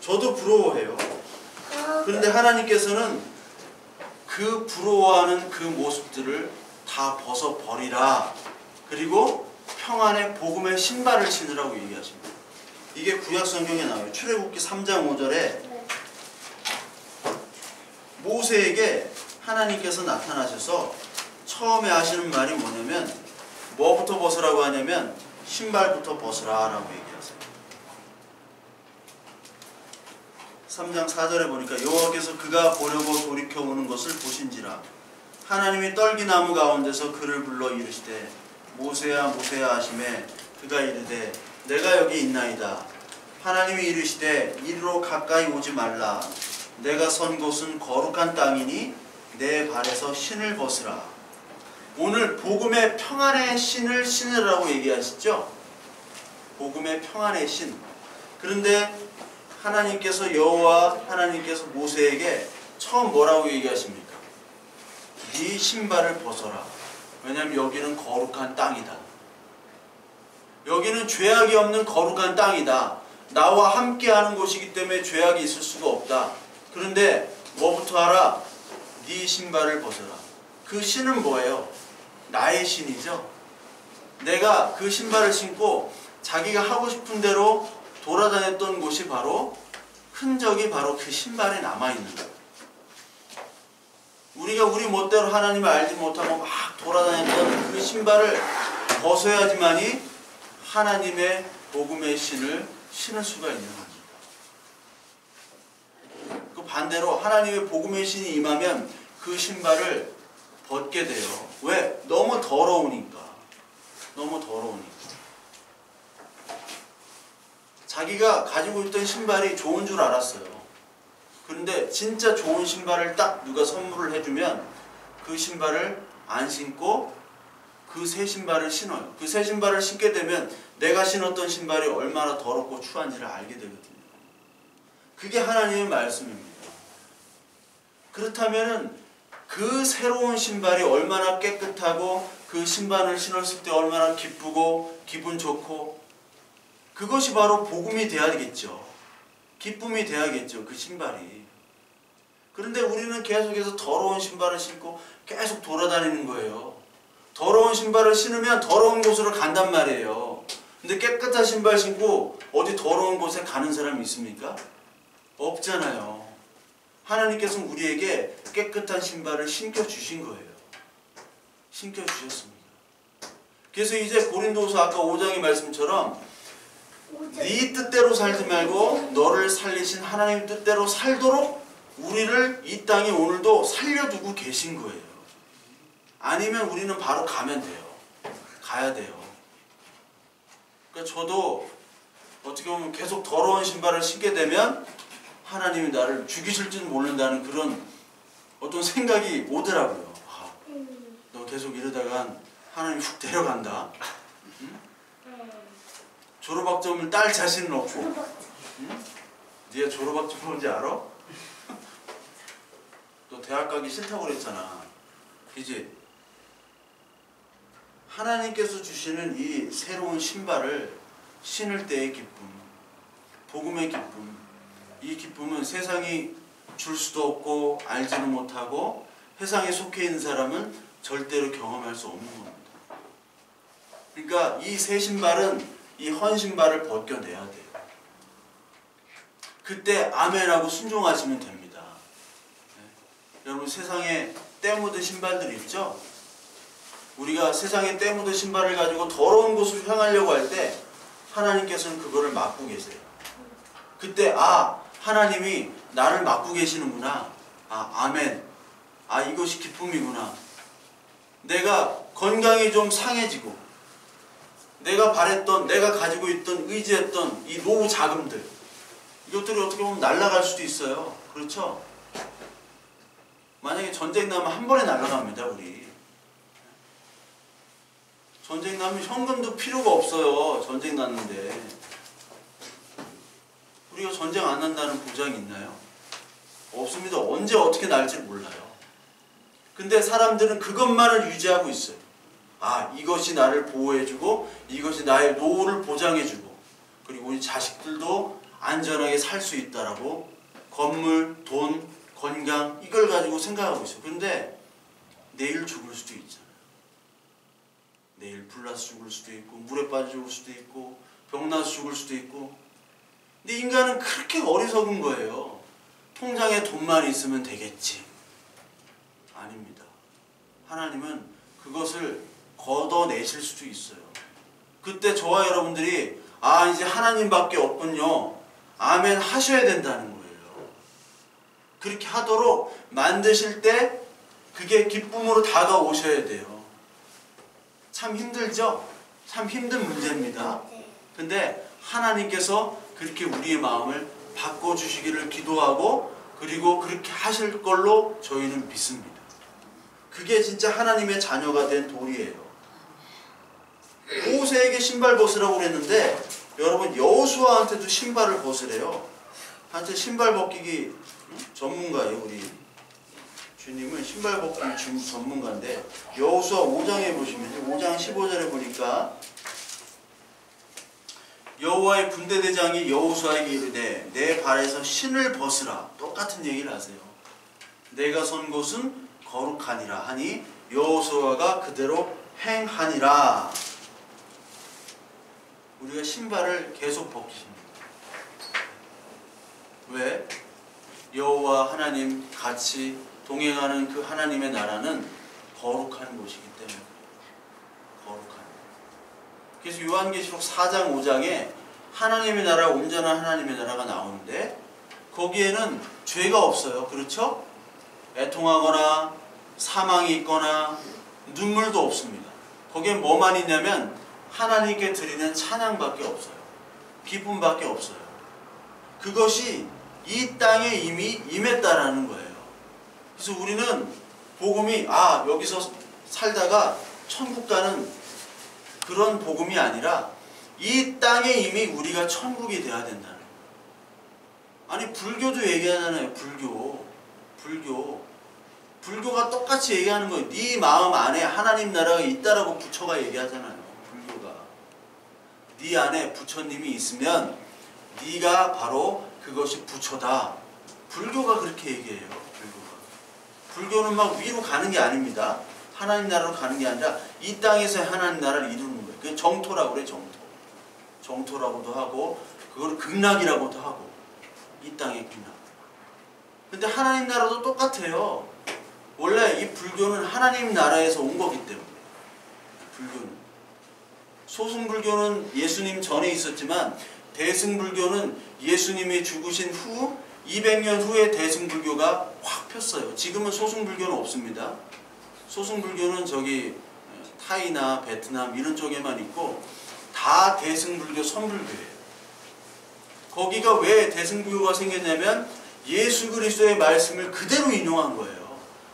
A: 저도 부러워해요. 그런데 하나님께서는 그 부러워하는 그 모습들을 다 벗어버리라. 그리고 평안의 복음의 신발을 신으라고 얘기하십니다. 이게 구약 성경에 나와요. 출애굽기 3장 5절에 모세에게 하나님께서 나타나셔서 처음에 하시는 말이 뭐냐면, 뭐부터 벗으라고 하냐면 신발부터 벗으라 라고 얘기하세요. 3장 4절에 보니까 여호와께서 그가 보려고 돌이켜오는 것을 보신지라 하나님이 떨기나무 가운데서 그를 불러 이르시되 모세야 모세야 하시매 그가 이르되 내가 여기 있나이다. 하나님이 이르시되 이리로 가까이 오지 말라. 내가 선 곳은 거룩한 땅이니 내 발에서 신을 벗으라. 오늘 복음의 평안의 신을 신으라고 얘기하시죠? 복음의 평안의 신. 그런데 하나님께서 여호와 하나님께서 모세에게 처음 뭐라고 얘기하십니까? 네 신발을 벗어라. 왜냐하면 여기는 거룩한 땅이다. 여기는 죄악이 없는 거룩한 땅이다. 나와 함께하는 곳이기 때문에 죄악이 있을 수가 없다. 그런데 뭐부터 하라? 네 신발을 벗어라. 그 신은 뭐예요? 나의 신이죠. 내가 그 신발을 신고 자기가 하고 싶은 대로 돌아다녔던 곳이 바로, 흔적이 바로 그 신발에 남아있는 거예요. 우리가 우리 멋대로 하나님을 알지 못하고 막 돌아다녔던 그 신발을 벗어야지만이 하나님의 복음의 신을 신을 수가 있는 겁니다. 그 반대로 하나님의 복음의 신이 임하면 그 신발을 벗게 돼요. 왜? 너무 더러우니까. 너무 더러우니까. 자기가 가지고 있던 신발이 좋은 줄 알았어요. 그런데 진짜 좋은 신발을 딱 누가 선물을 해주면 그 신발을 안 신고 그 새 신발을 신어요. 그 새 신발을 신게 되면 내가 신었던 신발이 얼마나 더럽고 추한지를 알게 되거든요. 그게 하나님의 말씀입니다. 그렇다면 그 새로운 신발이 얼마나 깨끗하고 그 신발을 신었을 때 얼마나 기쁘고 기분 좋고, 그것이 바로 복음이 돼야겠죠. 기쁨이 돼야겠죠, 그 신발이. 그런데 우리는 계속해서 더러운 신발을 신고 계속 돌아다니는 거예요. 더러운 신발을 신으면 더러운 곳으로 간단 말이에요. 근데 깨끗한 신발 신고 어디 더러운 곳에 가는 사람이 있습니까? 없잖아요. 하나님께서는 우리에게 깨끗한 신발을 신겨주신 거예요. 신겨주셨습니다. 그래서 이제 고린도서 아까 5장의 말씀처럼 네 뜻대로 살지 말고 너를 살리신 하나님 뜻대로 살도록 우리를 이 땅에 오늘도 살려두고 계신 거예요. 아니면 우리는 바로 가면 돼요. 가야 돼요. 그러니까 저도 어떻게 보면 계속 더러운 신발을 신게 되면 하나님이 나를 죽이실지는 모른다는 그런 어떤 생각이 오더라고요. 아, 너 계속 이러다간 하나님 훅 데려간다. 응? 졸업학점을 딸 자신은 없고. 응? 네가 졸업학점 뭔지 알아? 너 대학 가기 싫다고 그랬잖아. 그지? 하나님께서 주시는 이 새로운 신발을 신을 때의 기쁨, 복음의 기쁨, 이 기쁨은 세상이 줄 수도 없고 알지는 못하고 세상에 속해 있는 사람은 절대로 경험할 수 없는 겁니다. 그러니까 이 새 신발은 이 헌 신발을 벗겨내야 돼요. 그때 아멘하고 순종하시면 됩니다. 네. 여러분, 세상에 때 묻은 신발들 있죠? 우리가 세상에 때 묻은 신발을 가지고 더러운 곳을 향하려고 할 때 하나님께서는 그거를 막고 계세요. 그때 하나님이 나를 맡고 계시는구나. 아멘. 이것이 기쁨이구나. 내가 건강이 좀 상해지고 내가 바랬던, 내가 가지고 있던, 의지했던 이 노후 자금들, 이것들이 어떻게 보면 날아갈 수도 있어요. 그렇죠? 만약에 전쟁 나면 한 번에 날아갑니다. 우리 전쟁 나면 현금도 필요가 없어요. 전쟁 났는데 우리가 전쟁 안 난다는 보장이 있나요? 없습니다. 언제 어떻게 날지 몰라요. 근데 사람들은 그것만을 유지하고 있어요. 이것이 나를 보호해주고 이것이 나의 노후를 보장해주고 그리고 우리 자식들도 안전하게 살 수 있다라고 건물, 돈, 건강 이걸 가지고 생각하고 있어요. 그런데 내일 죽을 수도 있잖아요. 내일 불나서 죽을 수도 있고 물에 빠져 죽을 수도 있고 병나서 죽을 수도 있고. 근데 인간은 그렇게 어리석은 거예요. 통장에 돈만 있으면 되겠지. 아닙니다. 하나님은 그것을 걷어내실 수도 있어요. 그때 저와 여러분들이 이제 하나님밖에 없군요. 아멘 하셔야 된다는 거예요. 그렇게 하도록 만드실 때 그게 기쁨으로 다가오셔야 돼요. 참 힘들죠? 참 힘든 문제입니다. 근데 하나님께서 그렇게 우리의 마음을 바꿔주시기를 기도하고 그리고 그렇게 하실 걸로 저희는 믿습니다. 그게 진짜 하나님의 자녀가 된 도리예요. 모세에게 신발 벗으라고 그랬는데 여러분 여호수아한테도 신발을 벗으래요. 한테 신발 벗기기 전문가예요. 우리 주님은 신발 벗기기 전문가인데 여호수아 5장에 보시면 5장 15절에 보니까 여호와의 군대대장이 여호수아에게 이르되 내 발에서 신을 벗으라. 똑같은 얘기를 하세요. 내가 선 곳은 거룩하니라 하니 여호수아가 그대로 행하니라. 우리가 신발을 계속 벗기십니다. 왜? 여호와 하나님 같이 동행하는 그 하나님의 나라는 거룩한 곳이기 때문에 거룩한. 그래서 요한계시록 4장 5장에 하나님의 나라, 온전한 하나님의 나라가 나오는데 거기에는 죄가 없어요. 그렇죠? 애통하거나 사망이 있거나 눈물도 없습니다. 거기에 뭐만 있냐면 하나님께 드리는 찬양밖에 없어요. 기쁨밖에 없어요. 그것이 이 땅에 이미 임했다라는 거예요. 그래서 우리는 복음이 여기서 살다가 천국 가는 그런 복음이 아니라 이 땅에 이미 우리가 천국이 돼야 된다는 거예요. 아니 불교도 얘기하잖아요. 불교가 똑같이 얘기하는 거예요. 네 마음 안에 하나님 나라가 있다라고 부처가 얘기하잖아요. 불교가 네 안에 부처님이 있으면 네가 바로 그것이 부처다. 불교가 그렇게 얘기해요. 불교는 막 위로 가는 게 아닙니다. 하나님 나라로 가는 게 아니라 이 땅에서 하나님 나라를 이루는 거예요. 그게 정토라고 그래요. 정토라고도 하고 그걸 극락이라고도 하고 이 땅의 극락. 근데 하나님 나라도 똑같아요. 원래 이 불교는 하나님 나라에서 온 거기 때문에. 불교는 소승불교는 예수님 전에 있었지만 대승불교는 예수님이 죽으신 후 200년 후에 대승불교가 확 폈어요. 지금은 소승불교는 없습니다. 소승불교는 저기 타이나 베트남 이런 쪽에만 있고 다 대승불교 선불교예요. 거기가 왜 대승불교가 생겼냐면 예수 그리스도의 말씀을 그대로 인용한 거예요.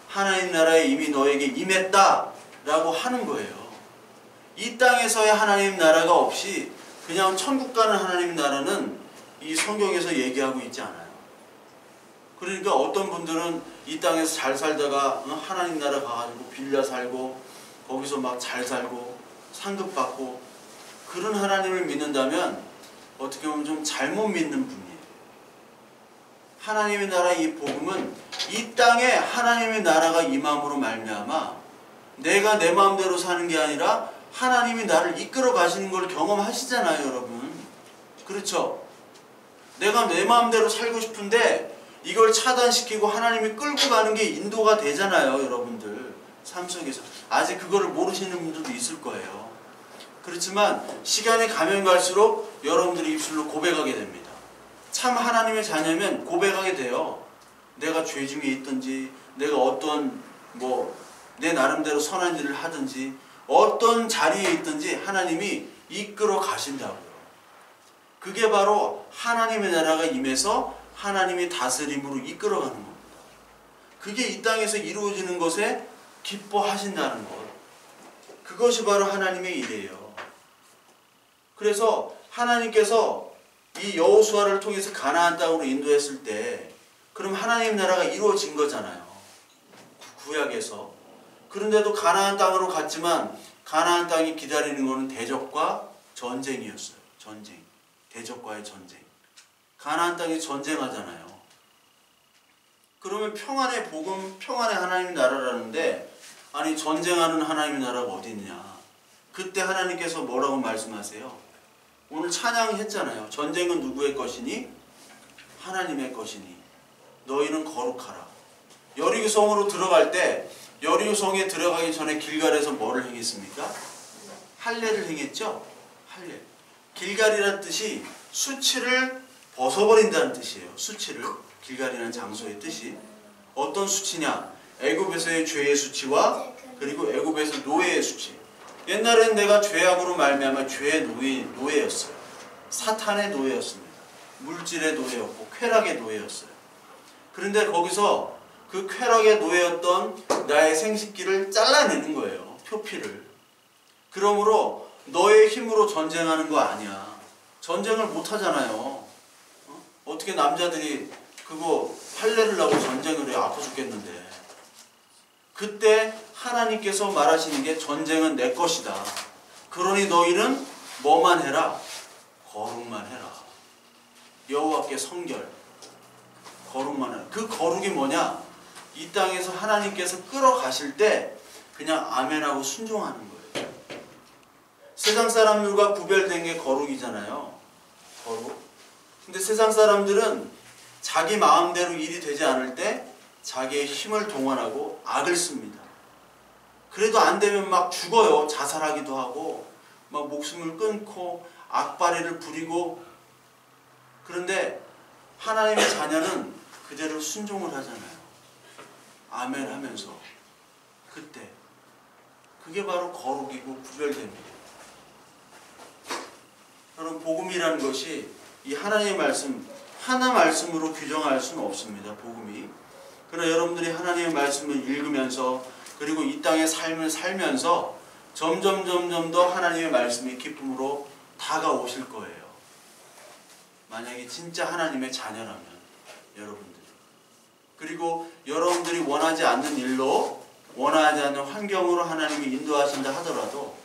A: 하나님 나라에 이미 너에게 임했다 라고 하는 거예요. 이 땅에서의 하나님 나라가 없이 그냥 천국 가는 하나님 나라는 이 성경에서 얘기하고 있지 않아요. 그러니까 어떤 분들은 이 땅에서 잘 살다가 하나님 나라 가가지고 빌려 살고 거기서 막 잘 살고 상급 받고 그런 하나님을 믿는다면 어떻게 보면 좀 잘못 믿는 분이에요. 하나님의 나라 이 복음은 이 땅에 하나님의 나라가 임함으로 말미암아 내가 내 마음대로 사는 게 아니라 하나님이 나를 이끌어 가시는 걸 경험하시잖아요, 여러분. 그렇죠? 내가 내 마음대로 살고 싶은데 이걸 차단시키고 하나님이 끌고 가는 게 인도가 되잖아요, 여러분들. 삶 속에서. 아직 그거를 모르시는 분들도 있을 거예요. 그렇지만 시간이 가면 갈수록 여러분들이 입술로 고백하게 됩니다. 참 하나님의 자녀면 고백하게 돼요. 내가 죄 중에 있든지 내가 어떤 내 나름대로 선한 일을 하든지 어떤 자리에 있든지 하나님이 이끌어 가신다고요. 그게 바로 하나님의 나라가 임해서 하나님이 다스림으로 이끌어가는 겁니다. 그게 이 땅에서 이루어지는 것에 기뻐하신다는 것. 그것이 바로 하나님의 일이에요. 그래서 하나님께서 이 여호수아를 통해서 가나안 땅으로 인도했을 때 그럼 하나님 나라가 이루어진 거잖아요. 구약에서. 그런데도 가나안 땅으로 갔지만 가나안 땅이 기다리는 것은 대적과 전쟁이었어요. 전쟁. 대적과의 전쟁. 가나안 땅이 전쟁하잖아요. 그러면 평안의 복음, 평안의 하나님 나라라는데 아니 전쟁하는 하나님 나라가 어디 있냐. 그때 하나님께서 뭐라고 말씀하세요? 오늘 찬양했잖아요. 전쟁은 누구의 것이니? 하나님의 것이니 너희는 거룩하라. 여리고성으로 들어갈 때 여리고성에 들어가기 전에 길갈에서 뭐를 행했습니까? 할례를 행했죠? 할례. 길갈이라는 뜻이 수치를 벗어버린다는 뜻이에요. 수치를. 길갈이라는 장소의 뜻이. 어떤 수치냐? 애굽에서의 죄의 수치와 그리고 애굽에서 노예의 수치. 옛날엔 내가 죄악으로 말미암아 죄의 노예였어요. 사탄의 노예였습니다. 물질의 노예였고 쾌락의 노예였어요. 그런데 거기서 그 쾌락의 노예였던 나의 생식기를 잘라내는 거예요. 표피를. 그러므로 너의 힘으로 전쟁하는 거 아니야. 전쟁을 못 하잖아요. 어떻게 남자들이 그거 할례를 하고 전쟁을 해. 아파 죽겠는데. 그때 하나님께서 말하시는 게 전쟁은 내 것이다. 그러니 너희는 뭐만 해라? 거룩만 해라. 여호와께 성결. 거룩만 해라. 그 거룩이 뭐냐? 이 땅에서 하나님께서 끌어가실 때 그냥 아멘하고 순종하는 거예요. 세상 사람들과 구별된 게 거룩이잖아요. 거룩. 근데 세상 사람들은 자기 마음대로 일이 되지 않을 때 자기의 힘을 동원하고 악을 씁니다. 그래도 안 되면 막 죽어요. 자살하기도 하고 막 목숨을 끊고 악바리를 부리고. 그런데 하나님의 자녀는 그대로 순종을 하잖아요. 아멘 하면서. 그때 그게 바로 거룩이고 구별됩니다. 여러분 복음이라는 것이 이 하나님의 말씀 하나 말씀으로 규정할 수는 없습니다. 복음이. 그러나 여러분들이 하나님의 말씀을 읽으면서 그리고 이 땅의 삶을 살면서 점점 더 하나님의 말씀이 기쁨으로 다가오실 거예요. 만약에 진짜 하나님의 자녀라면 여러분들이. 그리고 여러분들이 원하지 않는 일로 원하지 않는 환경으로 하나님이 인도하신다 하더라도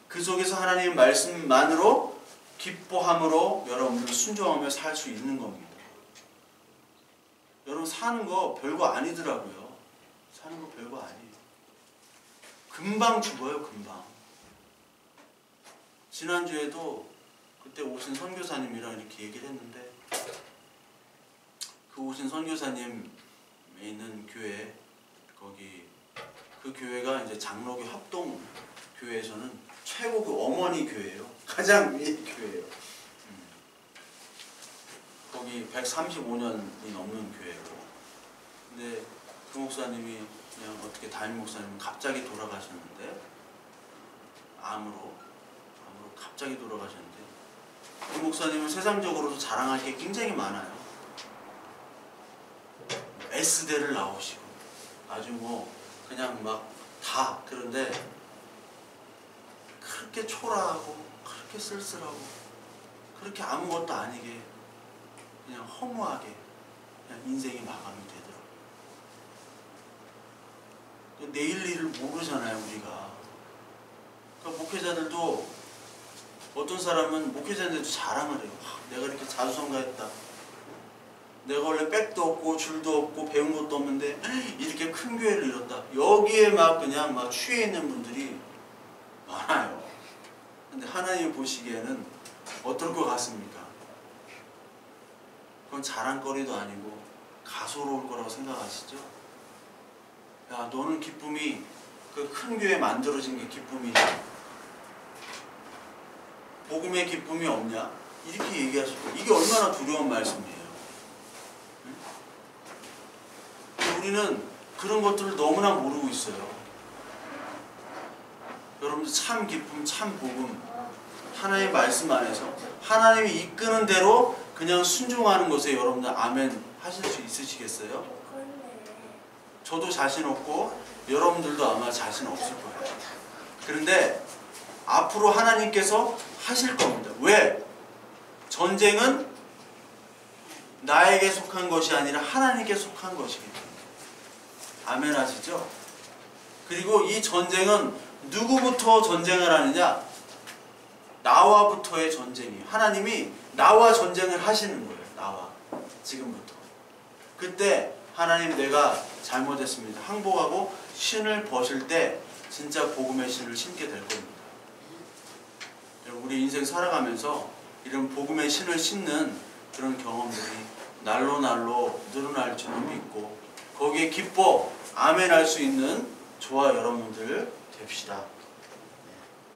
A: 그 속에서 하나님의 말씀만으로 기뻐함으로 여러분들은 순종하며 살 수 있는 겁니다. 여러분 사는 거 별거 아니더라고요. 사는 거 별거 아니에요. 금방 죽어요. 금방. 지난주에도 그때 오신 선교사님이랑 이렇게 얘기를 했는데 그 오신 선교사님에 있는 교회 거기 그 교회가 이제 장로교 합동 교회에서는 최고 그 어머니 교회예요. 가장 위의 교회예요. 거기 135년이 넘는 교회고. 근데 그 목사님이 그냥 어떻게 담임 목사님은 갑자기 돌아가셨는데 암으로 갑자기 돌아가셨는데 그 목사님은 세상적으로도 자랑할 게 굉장히 많아요. S대를 나오시고 아주 그냥 막 다. 그런데 그렇게 초라하고 그렇게 쓸쓸하고 그렇게 아무것도 아니게 그냥 허무하게 그냥 인생이 마감이 되더라고요. 내일 일을 모르잖아요, 우리가. 그러니까 목회자들도 어떤 사람은 목회자인데도 자랑을 해요. 내가 이렇게 자수성가했다. 내가 원래 백도 없고 줄도 없고 배운 것도 없는데 이렇게 큰 교회를 이뤘다. 여기에 그냥 취해 있는 분들이 많아요. 근데 하나님이 보시기에는 어떨 것 같습니까? 그건 자랑거리도 아니고 가소로울 거라고 생각하시죠? 야, 너는 기쁨이 그 큰 교회 만들어진 게 기쁨이냐? 복음의 기쁨이 없냐? 이렇게 얘기하실 거예요. 이게 얼마나 두려운 말씀이에요. 응? 우리는 그런 것들을 너무나 모르고 있어요. 여러분들 참 기쁨, 참 복음, 하나님의 말씀 안에서 하나님이 이끄는 대로 그냥 순종하는 것에 여러분들 아멘 하실 수 있으시겠어요? 저도 자신 없고 여러분들도 아마 자신 없을 거예요. 그런데 앞으로 하나님께서 하실 겁니다. 왜? 전쟁은 나에게 속한 것이 아니라 하나님께 속한 것이기 때문에. 아멘 하시죠? 그리고 이 전쟁은 누구부터 전쟁을 하느냐? 나와부터의 전쟁이에요. 하나님이 나와 전쟁을 하시는 거예요. 나와. 지금부터. 그때 하나님 내가 잘못했습니다. 항복하고 신을 벗을 때 진짜 복음의 신을 신게 될 겁니다. 우리 인생 살아가면서 이런 복음의 신을 신는 그런 경험들이 날로 날로 늘어날 줄 믿고 거기에 기뻐 아멘 할 수 있는 저와 여러분들 됩시다.